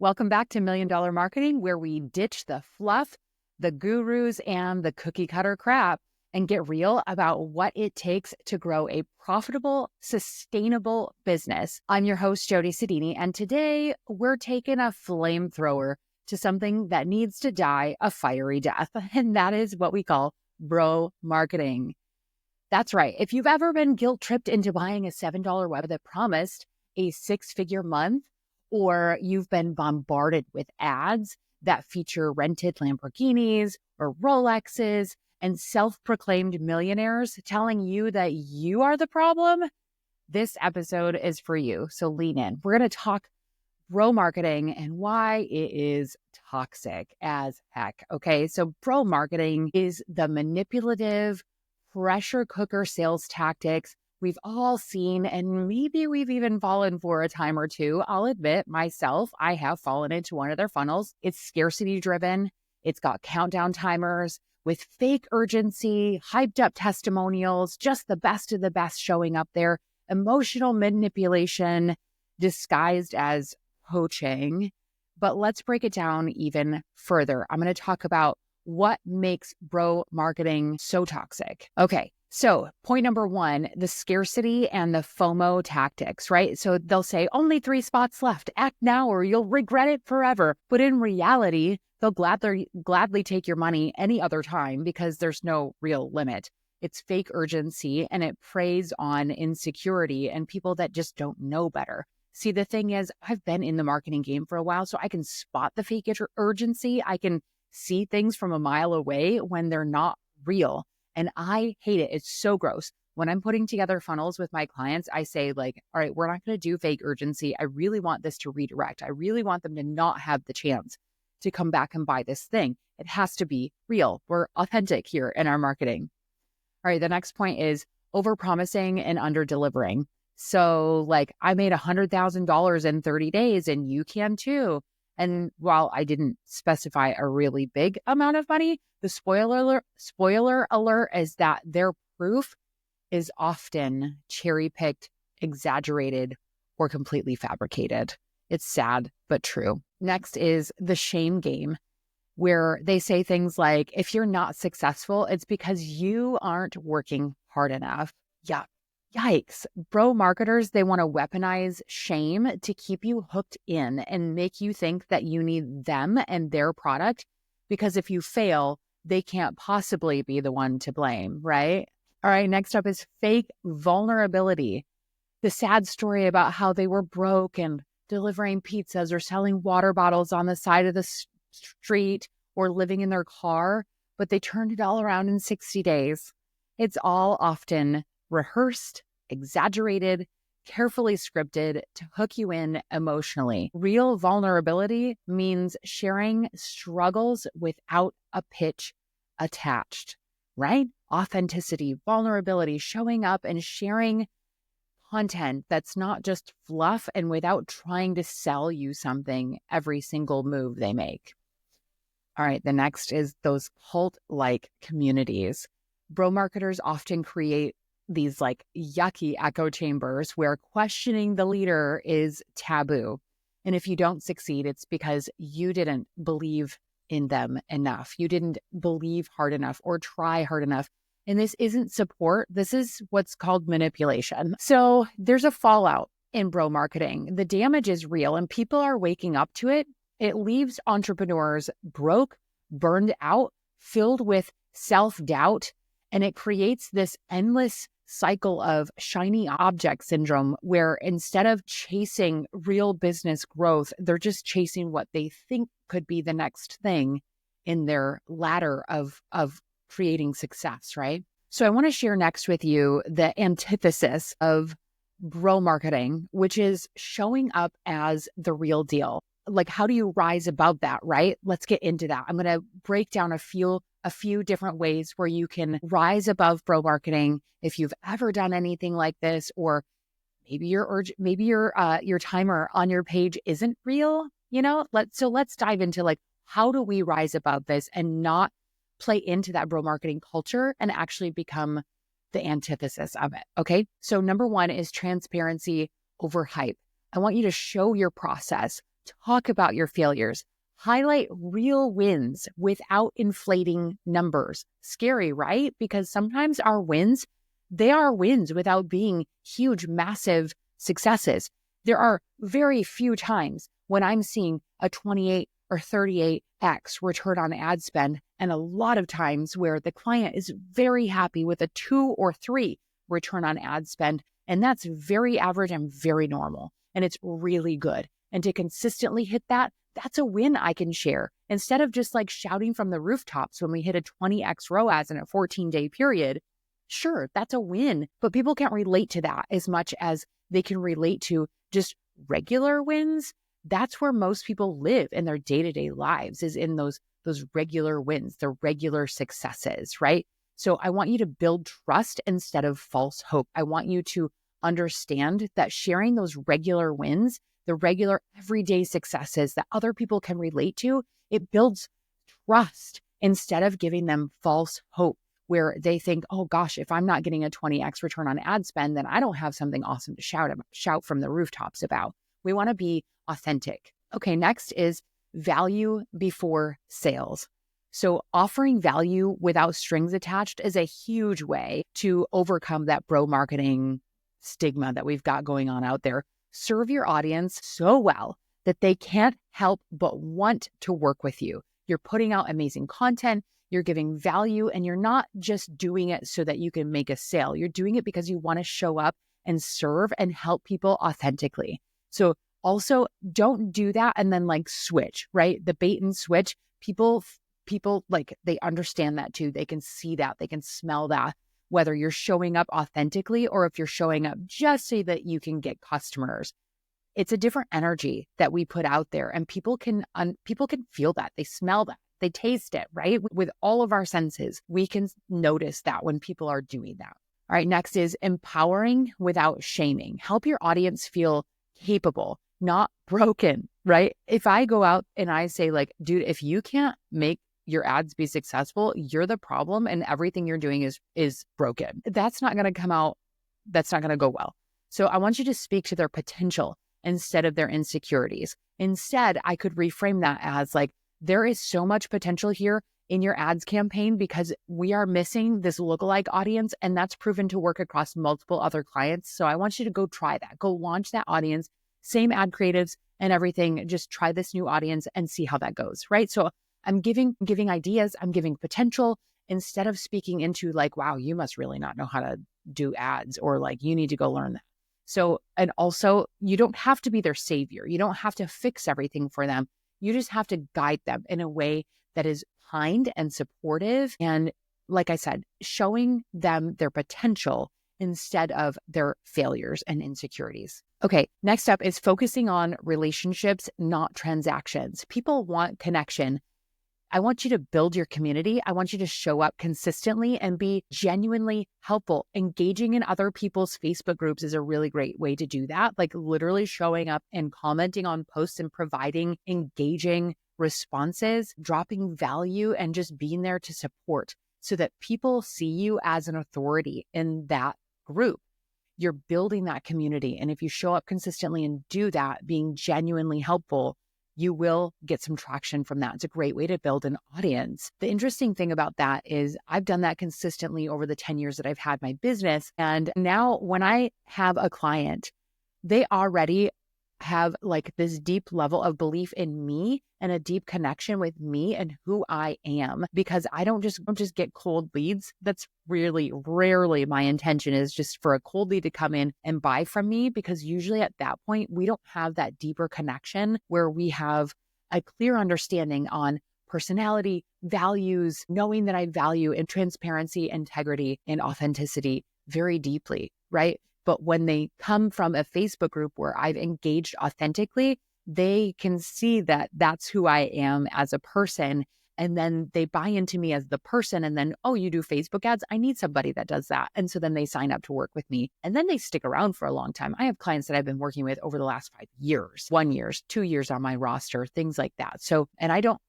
Welcome back to Million Dollar Marketing, where we ditch the fluff, the gurus, and the cookie cutter crap and get real about what it takes to grow a profitable, sustainable business. I'm your host, Jody Sedini, and today we're taking a flamethrower to something that needs to die a fiery death, and that is what we call bro marketing. That's right. If you've ever been guilt-tripped into buying a $7 web that promised a six-figure month, or you've been bombarded with ads that feature rented Lamborghinis or Rolexes and self-proclaimed millionaires telling you that you are the problem, this episode is for you. So lean in. We're going to talk bro marketing and why it is toxic as heck. Okay, so bro marketing is the manipulative pressure cooker sales tactics we've all seen, and maybe we've even fallen for a time or two. I'll admit myself, I have fallen into one of their funnels. It's scarcity driven. It's got countdown timers with fake urgency, hyped up testimonials, just the best of the best showing up there, emotional manipulation disguised as coaching. But let's break it down even further. I'm going to talk about what makes bro marketing so toxic. Okay. So point number one, the scarcity and the FOMO tactics, right? So they'll say only 3 spots left, act now or you'll regret it forever. But in reality, they'll gladly take your money any other time because there's no real limit. It's fake urgency and it preys on insecurity and people that just don't know better. See, the thing is, I've been in the marketing game for a while, so I can spot the fake urgency. I can see things from a mile away when they're not real. And I hate it. It's so gross. When I'm putting together funnels with my clients, I say like, all right, we're not going to do fake urgency. I really want this to redirect. I really want them to not have the chance to come back and buy this thing. It has to be real. We're authentic here in our marketing. All right. The next point is overpromising and under-delivering. So like I made $100,000 in 30 days and you can too. And while I didn't specify a really big amount of money, the spoiler alert is that their proof is often cherry-picked, exaggerated, or completely fabricated. It's sad, but true. Next is the shame game, where they say things like, if you're not successful, it's because you aren't working hard enough. Yeah. Yikes. Bro marketers, they want to weaponize shame to keep you hooked in and make you think that you need them and their product, because if you fail, they can't possibly be the one to blame, right? All right, next up is fake vulnerability. The sad story about how they were broke and delivering pizzas or selling water bottles on the side of the street or living in their car, but they turned it all around in 60 days. It's all often rehearsed, exaggerated, carefully scripted to hook you in emotionally. Real vulnerability means sharing struggles without a pitch attached, right? Authenticity, vulnerability, showing up and sharing content that's not just fluff and without trying to sell you something every single move they make. All right, the next is those cult-like communities. Bro marketers often create these like yucky echo chambers where questioning the leader is taboo. And if you don't succeed, it's because you didn't believe in them enough. You didn't believe hard enough or try hard enough. And this isn't support. This is what's called manipulation. So there's a fallout in bro marketing. The damage is real and people are waking up to it. It leaves entrepreneurs broke, burned out, filled with self-doubt, and it creates this endless cycle of shiny object syndrome where instead of chasing real business growth, they're just chasing what they think could be the next thing in their ladder of creating success, right? So I want to share next with you the antithesis of bro marketing, which is showing up as the real deal. Like, how do you rise above that, right? Let's get into that. I'm going to break down a few different ways where you can rise above bro marketing if you've ever done anything like this, or maybe your timer on your page isn't real. You know, let's dive into like, how do we rise above this and not play into that bro marketing culture and actually become the antithesis of it? Okay. So number one is transparency over hype. I want you to show your process, Talk about your failures. Highlight real wins without inflating numbers. Scary, right? Because sometimes our wins, they are wins without being huge, massive successes. There are very few times when I'm seeing a 28 or 38x return on ad spend, and a lot of times where the client is very happy with a 2 or 3 return on ad spend. And that's very average and very normal. And it's really good. And to consistently hit that, that's a win I can share. Instead of just like shouting from the rooftops when we hit a 20x ROAS in a 14-day period, sure, that's a win, but people can't relate to that as much as they can relate to just regular wins. That's where most people live in their day-to-day lives, is in those regular wins, the regular successes, right? So I want you to build trust instead of false hope. I want you to understand that sharing those regular wins, the regular everyday successes that other people can relate to, it builds trust instead of giving them false hope, where they think, oh gosh, if I'm not getting a 20x return on ad spend, then I don't have something awesome to shout from the rooftops about. We want to be authentic. Okay, next is value before sales. So offering value without strings attached is a huge way to overcome that bro marketing stigma that we've got going on out there. Serve your audience so well that they can't help but want to work with you. You're putting out amazing content, you're giving value, and you're not just doing it so that you can make a sale. You're doing it because you want to show up and serve and help people authentically. So also don't do that and then like switch, right? The bait and switch, people like, they understand that too. They can see that, they can smell that, whether you're showing up authentically or if you're showing up just so that you can get customers. It's a different energy that we put out there, and people can feel that, they smell that, they taste it, right? With all of our senses, we can notice that when people are doing that. All right, next is empowering without shaming. Help your audience feel capable, not broken, right? If I go out and I say like, dude, if you can't make your ads be successful, you're the problem and everything you're doing is broken, that's not going to come out, that's not going to go well. So I want you to speak to their potential instead of their insecurities. Instead, I could reframe that as like, there is so much potential here in your ads campaign because we are missing this lookalike audience, and that's proven to work across multiple other clients. So I want you to go try that, go launch that audience, same ad creatives and everything, just try this new audience and see how that goes, right? So I'm giving ideas, I'm giving potential, instead of speaking into like, wow, you must really not know how to do ads, or like, you need to go learn that. So, and also you don't have to be their savior. You don't have to fix everything for them. You just have to guide them in a way that is kind and supportive. And like I said, showing them their potential instead of their failures and insecurities. Okay, next up is focusing on relationships, not transactions. People want connection. I want you to build your community. I want you to show up consistently and be genuinely helpful. Engaging in other people's Facebook groups is a really great way to do that. Like literally showing up and commenting on posts and providing engaging responses, dropping value, and just being there to support so that people see you as an authority in that group. You're building that community. And if you show up consistently and do that, being genuinely helpful, you will get some traction from that. It's a great way to build an audience. The interesting thing about that is I've done that consistently over the 10 years that I've had my business. And now when I have a client, they already have like this deep level of belief in me and a deep connection with me and who I am, because I don't just get cold leads. That's really rarely my intention, is just for a cold lead to come in and buy from me, because usually at that point, we don't have that deeper connection where we have a clear understanding on personality, values, knowing that I value in transparency, integrity, and authenticity very deeply, right? But when they come from a Facebook group where I've engaged authentically, they can see that that's who I am as a person. And then they buy into me as the person. And then, oh, you do Facebook ads? I need somebody that does that. And so then they sign up to work with me. And then they stick around for a long time. I have clients that I've been working with over the last 5 years, 1 year, 2 years on my roster, things like that. So, and I don't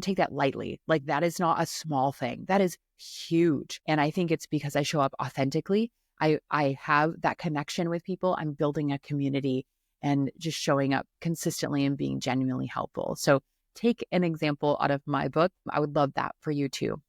take that lightly. Like that is not a small thing. That is huge. And I think it's because I show up authentically. I have that connection with people. I'm building a community, and just showing up consistently and being genuinely helpful. So take an example out of my book. I would love that for you too.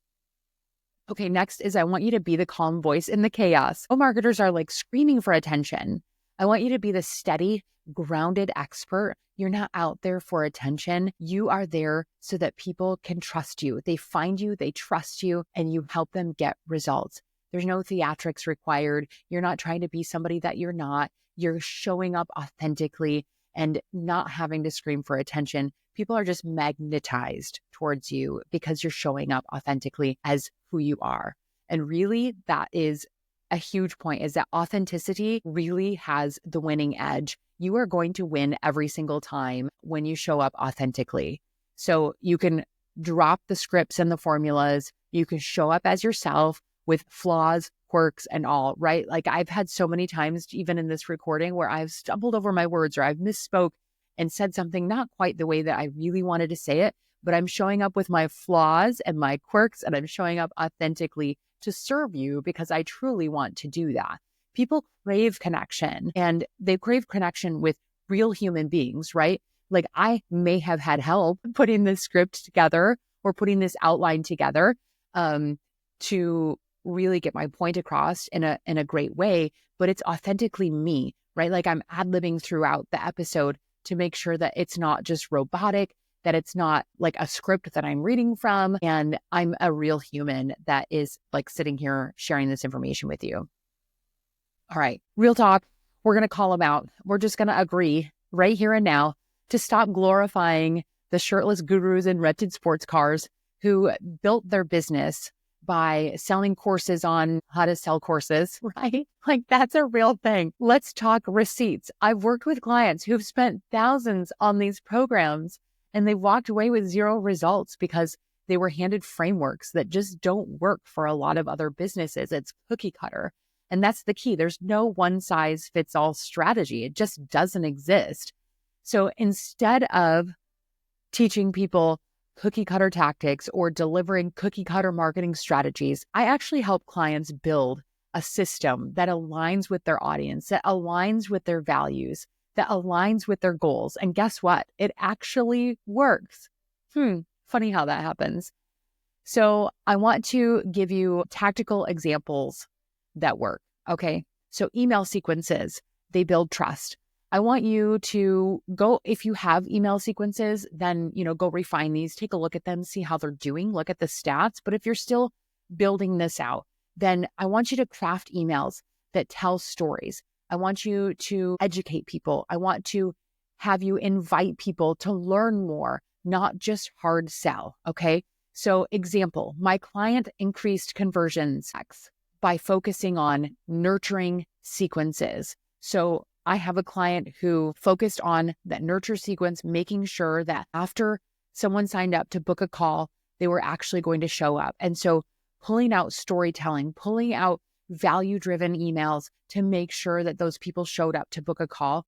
Okay, next is I want you to be the calm voice in the chaos. Marketers are like screaming for attention. I want you to be the steady, grounded expert. You're not out there for attention. You are there so that people can trust you. They find you, they trust you, and you help them get results. There's no theatrics required. You're not trying to be somebody that you're not. You're showing up authentically and not having to scream for attention. People are just magnetized towards you because you're showing up authentically as who you are. And really, that is a huge point, is that authenticity really has the winning edge. You are going to win every single time when you show up authentically. So you can drop the scripts and the formulas. You can show up as yourself with flaws, quirks, and all, right? Like I've had so many times, even in this recording, where I've stumbled over my words or I've misspoke and said something not quite the way that I really wanted to say it, but I'm showing up with my flaws and my quirks, and I'm showing up authentically to serve you because I truly want to do that. People crave connection, and they crave connection with real human beings, right? Like I may have had help putting this script together or putting this outline together to really get my point across in a great way, but it's authentically me, right? Like I'm ad-libbing throughout the episode to make sure that it's not just robotic, that it's not like a script that I'm reading from, and I'm a real human that is like sitting here sharing this information with you. All right, real talk. We're going to call them out. We're just going to agree right here and now to stop glorifying the shirtless gurus in rented sports cars who built their business by selling courses on how to sell courses, right? Like that's a real thing. Let's talk receipts. I've worked with clients who've spent thousands on these programs and they walked away with zero results because they were handed frameworks that just don't work for a lot of other businesses. It's cookie cutter. And that's the key. There's no one size fits all strategy. It just doesn't exist. So instead of teaching people cookie cutter tactics or delivering cookie cutter marketing strategies, I actually help clients build a system that aligns with their audience, that aligns with their values, that aligns with their goals. And guess what? It actually works. Funny how that happens. So I want to give you tactical examples that work. Okay. So email sequences, they build trust. I want you to go, if you have email sequences, then, go refine these, take a look at them, see how they're doing, look at the stats. But if you're still building this out, then I want you to craft emails that tell stories. I want you to educate people. I want to have you invite people to learn more, not just hard sell. Okay. So example, my client increased conversions by focusing on nurturing sequences. So I have a client who focused on that nurture sequence, making sure that after someone signed up to book a call, they were actually going to show up. And so pulling out storytelling, pulling out value-driven emails to make sure that those people showed up to book a call,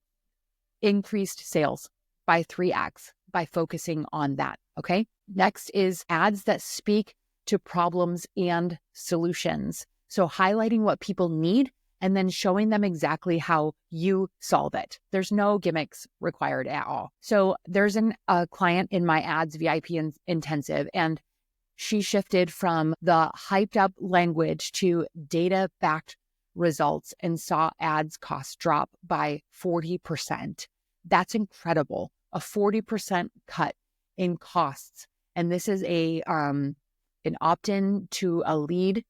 increased sales by 3x by focusing on that. Okay. Next is ads that speak to problems and solutions. So highlighting what people need and then showing them exactly how you solve it. There's no gimmicks required at all. So there's a client in my ads VIP intensive, and she shifted from the hyped up language to data-backed results and saw ads cost drop by 40%. That's incredible. A 40% cut in costs. And this is an opt-in to a lead,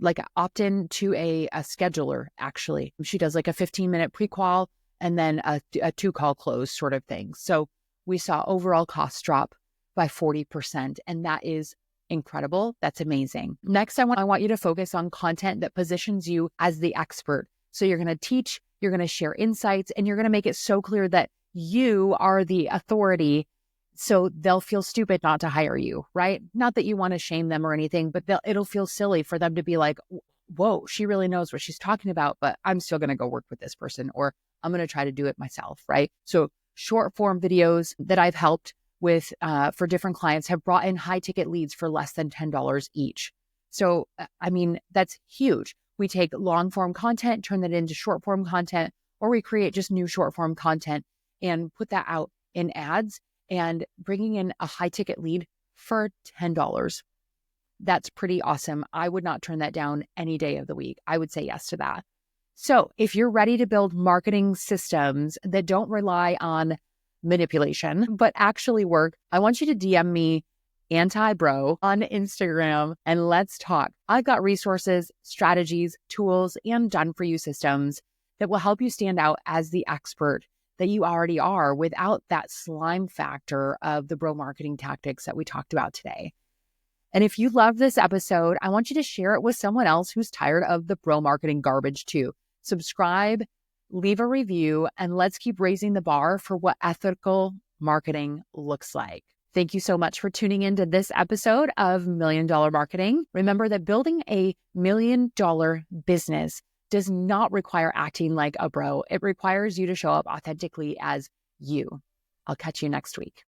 like an opt-in to a scheduler, actually. She does like a 15-minute pre-qual and then a 2-call close sort of thing. So we saw overall costs drop by 40%. And that is incredible. That's amazing. Next, I want you to focus on content that positions you as the expert. So you're going to teach, you're going to share insights, and you're going to make it so clear that you are the authority, so they'll feel stupid not to hire you, right? Not that you want to shame them or anything, but it'll feel silly for them to be like, whoa, she really knows what she's talking about, but I'm still going to go work with this person, or I'm going to try to do it myself, right? So short form videos that I've helped with for different clients have brought in high ticket leads for less than $10 each. So, I mean, that's huge. We take long form content, turn that into short form content, or we create just new short form content and put that out in ads and bringing in a high ticket lead for $10. That's pretty awesome. I would not turn that down any day of the week. I would say yes to that. So if you're ready to build marketing systems that don't rely on manipulation, but actually work, I want you to DM me anti-bro on Instagram and let's talk. I've got resources, strategies, tools, and done for you systems that will help you stand out as the expert that you already are without that slime factor of the bro marketing tactics that we talked about today. And if you love this episode, I want you to share it with someone else who's tired of the bro marketing garbage too. Subscribe, leave a review, and let's keep raising the bar for what ethical marketing looks like. Thank you so much for tuning into this episode of Million Dollar Marketing. Remember that building a $1 million business does not require acting like a bro. It requires you to show up authentically as you. I'll catch you next week.